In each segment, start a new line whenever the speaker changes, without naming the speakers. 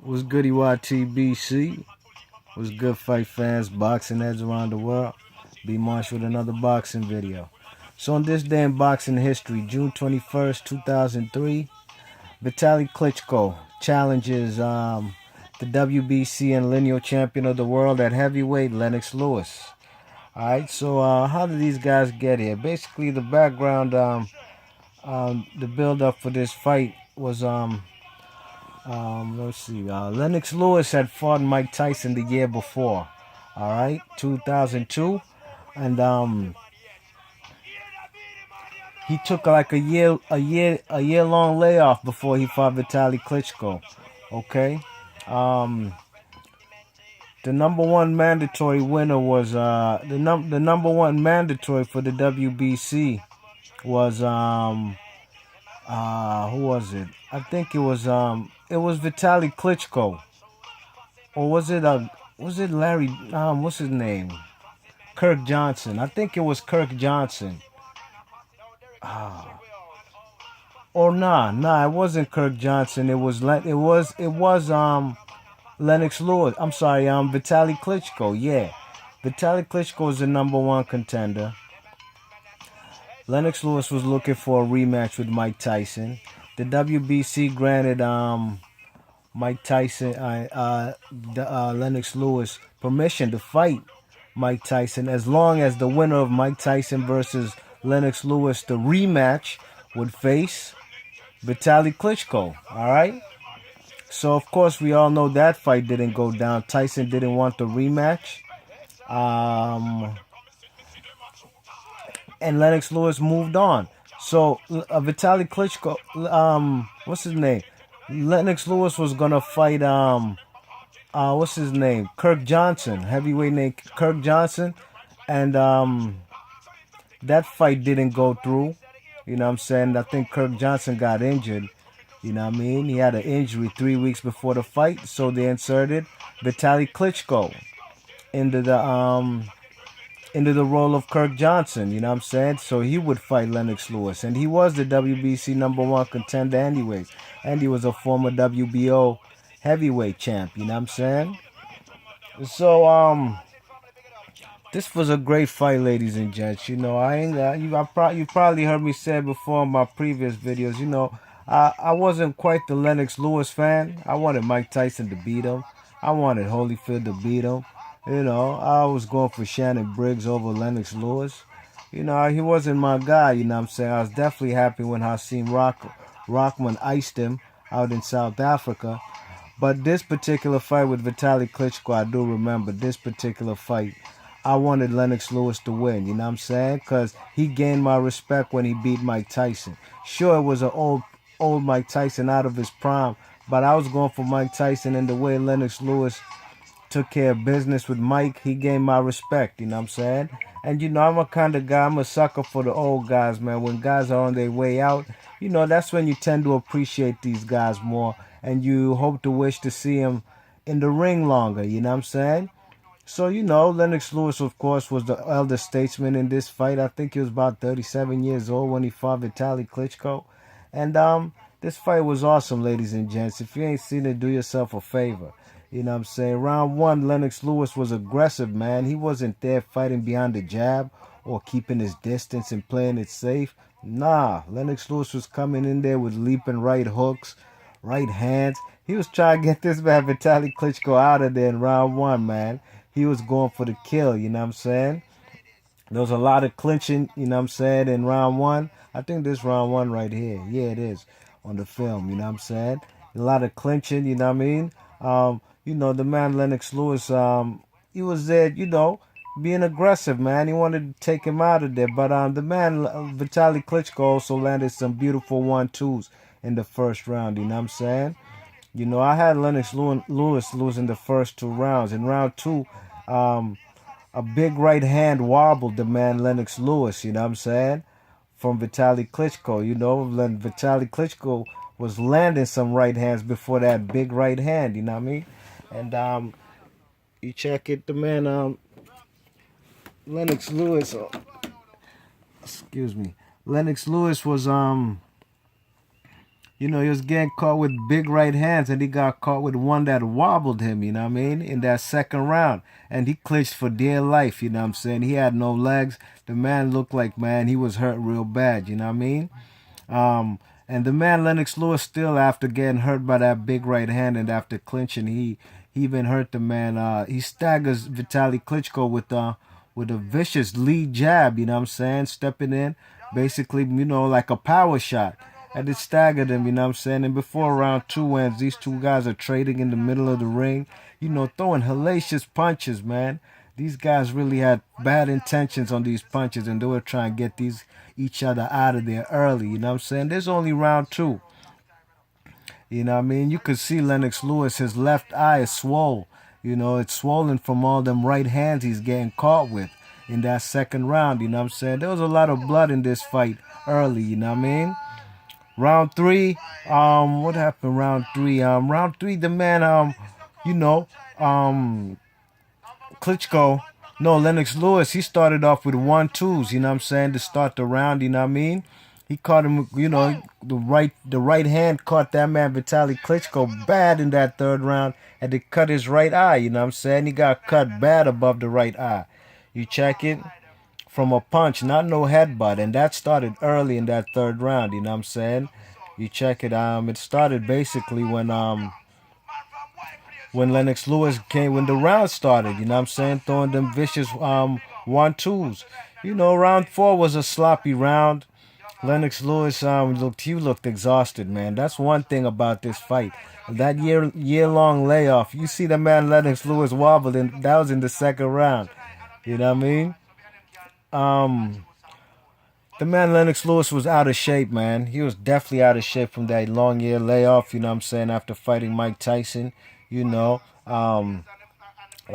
What's goody YTBC? What's good, fight fans, boxing heads around the world? B Marsh with another boxing video. So on this day in boxing history, June 21st, 2003, Vitali Klitschko challenges the WBC and lineal champion of the world at heavyweight, Lennox Lewis. Alright, so how did these guys get here? Basically, the background, the build up for this fight was let's see. Lennox Lewis had fought Mike Tyson the year before. All right, 2002, and he took like a year long layoff before he fought Vitali Klitschko. Okay. Um, the number one mandatory winner was the number one mandatory for the WBC was who was it? I think it was Vitali Klitschko. Or was it Larry what's his name? Kirk Johnson. I think it was Kirk Johnson. Or it wasn't Kirk Johnson. It was Lennox Lewis. I'm sorry, Vitali Klitschko. Yeah. Vitali Klitschko is the number one contender. Lennox Lewis was looking for a rematch with Mike Tyson. The WBC granted Mike Tyson, Lennox Lewis permission to fight Mike Tyson as long as the winner of Mike Tyson versus Lennox Lewis, the rematch, would face Vitali Klitschko. All right. So of course we all know that fight didn't go down. Tyson didn't want the rematch, and Lennox Lewis moved on. So Vitali Klitschko, what's his name? Lennox Lewis was gonna fight what's his name? Kirk Johnson, heavyweight name Kirk Johnson, and that fight didn't go through. You know what I'm saying? I think Kirk Johnson got injured. You know what I mean? He had an injury 3 weeks before the fight, so they inserted Vitali Klitschko into the role of Kirk Johnson. You know what I'm saying? So he would fight Lennox Lewis, and he was the WBC number one contender anyways, and he was a former WBO heavyweight champ. You know what I'm saying? So this was a great fight, ladies and gents. You know, you probably heard me say before in my previous videos. You know, I wasn't quite the Lennox Lewis fan. I wanted Mike Tyson to beat him. I wanted Holyfield to beat him. You know, I was going for Shannon Briggs over Lennox Lewis. You know, he wasn't my guy. You know what I'm saying? I was definitely happy when Hasim Rockman iced him out in South Africa. But this particular fight with Vitali Klitschko, I do remember this particular fight. I wanted Lennox Lewis to win, you know what I'm saying? Because he gained my respect when he beat Mike Tyson. Sure, it was an old Mike Tyson out of his prime, but I was going for Mike Tyson, and the way Lennox Lewis took care of business with Mike, he gained my respect, you know what I'm saying? And you know, I'm a kind of guy, I'm a sucker for the old guys, man. When guys are on their way out, you know, that's when you tend to appreciate these guys more, and you hope to wish to see them in the ring longer, you know what I'm saying? So, you know, Lennox Lewis, of course, was the elder statesman in this fight. I think he was about 37 years old when he fought Vitali Klitschko. And this fight was awesome, ladies and gents. If you ain't seen it, do yourself a favor. You know what I'm saying? Round one, Lennox Lewis was aggressive, man. He wasn't there fighting behind the jab or keeping his distance and playing it safe. Nah, Lennox Lewis was coming in there with leaping right hooks, right hands. He was trying to get this man Vitali Klitschko out of there in round one, man. He was going for the kill, you know what I'm saying? There was a lot of clinching, you know what I'm saying, in round one. I think this round one right here. Yeah, it is on the film, you know what I'm saying? A lot of clinching, you know what I mean? You know, the man Lennox Lewis, he was there, you know, being aggressive, man. He wanted to take him out of there. But the man, Vitali Klitschko, also landed some beautiful 1-2s in the first round, you know what I'm saying? You know, I had Lennox Lewis losing the first 2 rounds. In round two, a big right hand wobbled the man Lennox Lewis, you know what I'm saying? From Vitali Klitschko. You know, Vitali Klitschko was landing some right hands before that big right hand, you know what I mean? And you check it, the man Lennox Lewis, excuse me. Lennox Lewis was You know, he was getting caught with big right hands, and he got caught with one that wobbled him, you know what I mean, in that second round. And he clinched for dear life, you know what I'm saying? He had no legs. The man looked like, man, he was hurt real bad, you know what I mean? And the man Lennox Lewis still, after getting hurt by that big right hand and after clinching, he even hurt the man. He staggers Vitali Klitschko with a vicious lead jab. You know what I'm saying? Stepping in, basically, you know, like a power shot. And it staggered him. You know what I'm saying? And before round two ends, these two guys are trading in the middle of the ring. You know, throwing hellacious punches, man. These guys really had bad intentions on these punches, and they were trying to get each other out of there early. You know what I'm saying? There's only round two. You know what I mean? You could see Lennox Lewis, his left eye is swole. You know, it's swollen from all them right hands he's getting caught with in that second round. You know what I'm saying? There was a lot of blood in this fight early. You know what I mean? Round three, what happened? Round three, the man, you know, Klitschko, no, Lennox Lewis, he started off with 1-2s, you know what I'm saying, to start the round, you know what I mean? He caught him, you know, the right hand caught that man Vitali Klitschko bad in that third round, and it cut his right eye, you know what I'm saying? He got cut bad above the right eye. You check it from a punch, not no headbutt, and that started early in that third round, you know what I'm saying? You check it, it started basically when Lennox Lewis came, when the round started, you know what I'm saying? Throwing them vicious 1-2s. You know, round four was a sloppy round. Lennox Lewis looked exhausted, man. That's one thing about this fight. That year long layoff. You see the man Lennox Lewis wobbled, and that was in the second round. You know what I mean? The man Lennox Lewis was out of shape, man. He was definitely out of shape from that long year layoff, you know what I'm saying, after fighting Mike Tyson, you know. And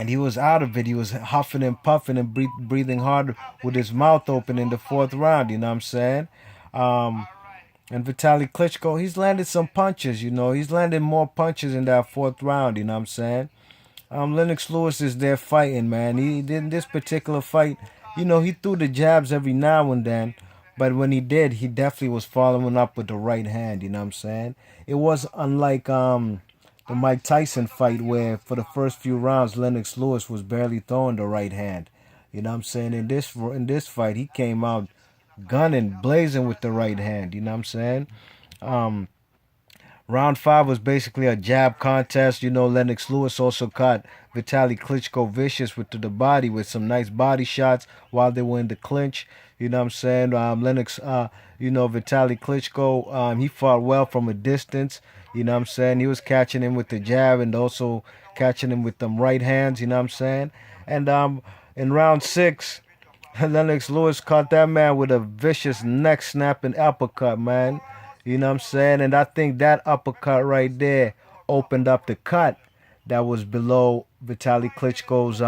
he was out of it. He was huffing and puffing and breathing hard with his mouth open in the fourth round, you know what I'm saying? And Vitali Klitschko, he's landed some punches, you know. He's landed more punches in that fourth round, you know what I'm saying? Lennox Lewis is there fighting, man. He did in this particular fight, you know, he threw the jabs every now and then, but when he did, he definitely was following up with the right hand, you know what I'm saying? It was unlike the Mike Tyson fight where for the first few rounds Lennox Lewis was barely throwing the right hand. You know what I'm saying? In this fight, he came out gunning, blazing with the right hand, you know what I'm saying? Round five was basically a jab contest. You know, Lennox Lewis also caught Vitali Klitschko vicious with the body with some nice body shots while they were in the clinch. You know what I'm saying? Vitali Klitschko, he fought well from a distance. You know what I'm saying? He was catching him with the jab and also catching him with them right hands. You know what I'm saying? And in round six, Lennox Lewis caught that man with a vicious neck snapping uppercut, man. You know what I'm saying? And I think that uppercut right there opened up the cut that was below Vitali Klitschko's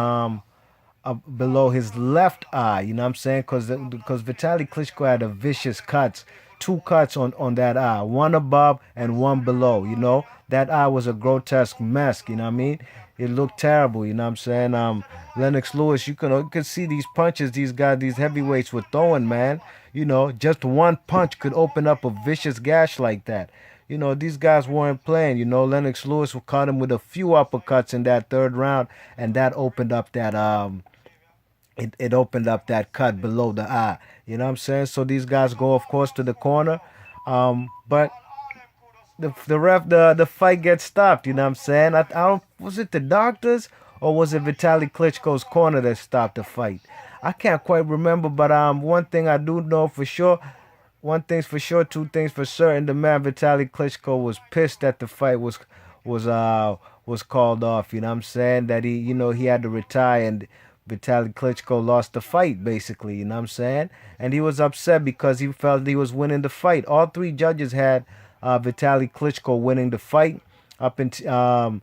below his left eye. You know what I'm saying? Because Vitali Klitschko had a vicious cuts, two cuts on that eye, one above and one below. You know that eye was a grotesque mess. You know what I mean? It looked terrible. You know what I'm saying? Lennox Lewis, you could see these punches these guys, these heavyweights were throwing, man. You know, just one punch could open up a vicious gash like that. You know, these guys weren't playing. You know, Lennox Lewis caught him with a few uppercuts in that third round, and that opened up that it opened up that cut below the eye. You know what I'm saying? So these guys go, of course, to the corner, but the fight gets stopped. You know what I'm saying? I don't, was it the doctors or was it Vitali Klitschko's corner that stopped the fight? I can't quite remember, but one thing I do know for sure. One thing's for sure, two things for certain. The man Vitali Klitschko was pissed that the fight was was called off. You know what I'm saying? That he had to retire, and Vitali Klitschko lost the fight basically. You know what I'm saying? And he was upset because he felt he was winning the fight. All three judges had Vitali Klitschko winning the fight up until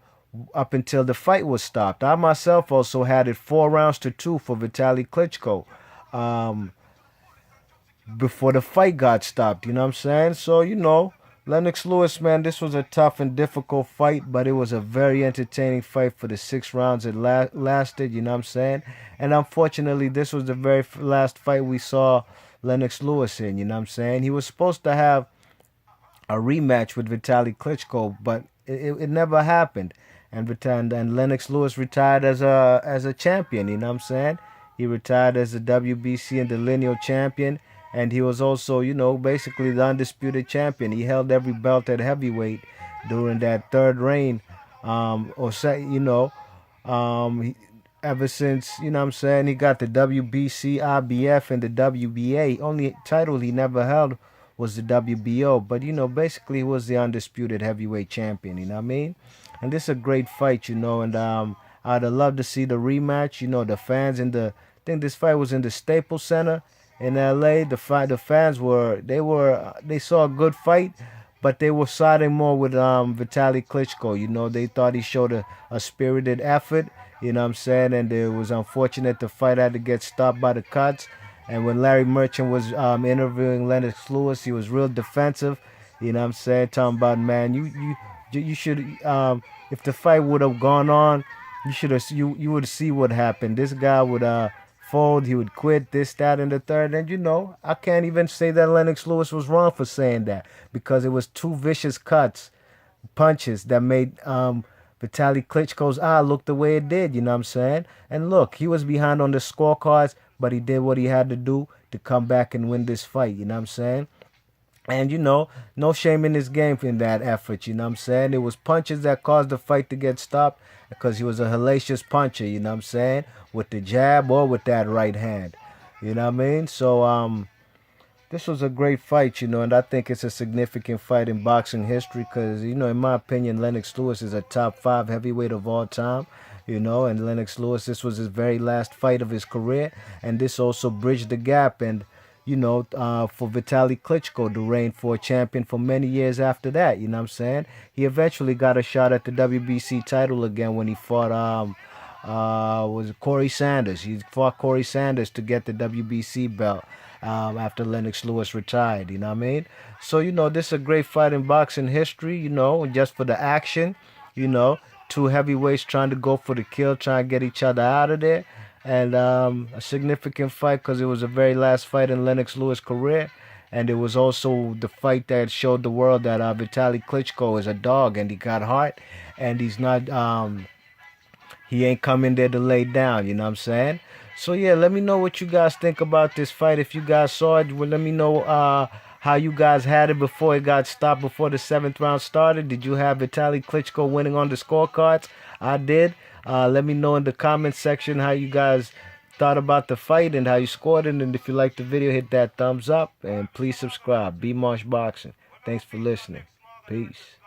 the fight was stopped. I myself also had it 4-2 for Vitali Klitschko. Before the fight got stopped. You know what I'm saying? So, Lennox Lewis, man, this was a tough and difficult fight, but it was a very entertaining fight for the 6 rounds it lasted. You know what I'm saying? And unfortunately, this was the very last fight we saw Lennox Lewis in. You know what I'm saying? He was supposed to have a rematch with Vitali Klitschko, but it never happened. And Lennox Lewis retired as a champion. You know what I'm saying? He retired as the WBC and the Lineal champion, and he was also, basically the undisputed champion. He held every belt at heavyweight during that third reign, or say, he, ever since, what I'm saying, he got the WBC, IBF, and the WBA. Only title he never held was the WBO, but basically he was the undisputed heavyweight champion. You know what I mean? And this is a great fight, and I'd have loved to see the rematch. The fans I think this fight was in the Staples Center in LA. The fans they saw a good fight, but they were siding more with Vitali Klitschko. They thought he showed a spirited effort. You know what I'm saying? And it was unfortunate the fight had to get stopped by the cuts. And when Larry Merchant was interviewing Lennox Lewis, he was real defensive. You know what I'm saying? Talking about, man, you should if the fight would have gone on, you would see what happened. This guy would fold, he would quit, this, that, and the third. And I can't even say that Lennox Lewis was wrong for saying that, because it was two vicious cuts, punches that made Vitali Klitschko's eye look the way it did. You know what I'm saying? And look, he was behind on the scorecards, but he did what he had to do to come back and win this fight. You know what I'm saying? And no shame in his game in that effort. You know what I'm saying? It was punches that caused the fight to get stopped, because he was a hellacious puncher. You know what I'm saying? With the jab or with that right hand. You know what I mean? So this was a great fight, and I think it's a significant fight in boxing history, because in my opinion, Lennox Lewis is a top 5 heavyweight of all time. And Lennox Lewis, this was his very last fight of his career, and this also bridged the gap. And for Vitali Klitschko to reign for a champion for many years after that. You know what I'm saying? He eventually got a shot at the WBC title again when he fought was Corey Sanders. He fought Corey Sanders to get the WBC belt after Lennox Lewis retired. You know what I mean? So this is a great fight in boxing history. Just for the action. Two heavyweights trying to go for the kill, trying to get each other out of there. And a significant fight, because it was the very last fight in Lennox Lewis' career. And it was also the fight that showed the world that Vitali Klitschko is a dog, and he got heart, and he's not, he ain't coming there to lay down, you know what I'm saying? So yeah, let me know what you guys think about this fight. If you guys saw it, well, let me know how you guys had it before it got stopped, before the 7th round started. Did you have Vitali Klitschko winning on the scorecards? I did. Let me know in the comment section how you guys thought about the fight and how you scored it. And if you liked the video, hit that thumbs up. And please subscribe. B Marsh Boxing. Thanks for listening. Peace.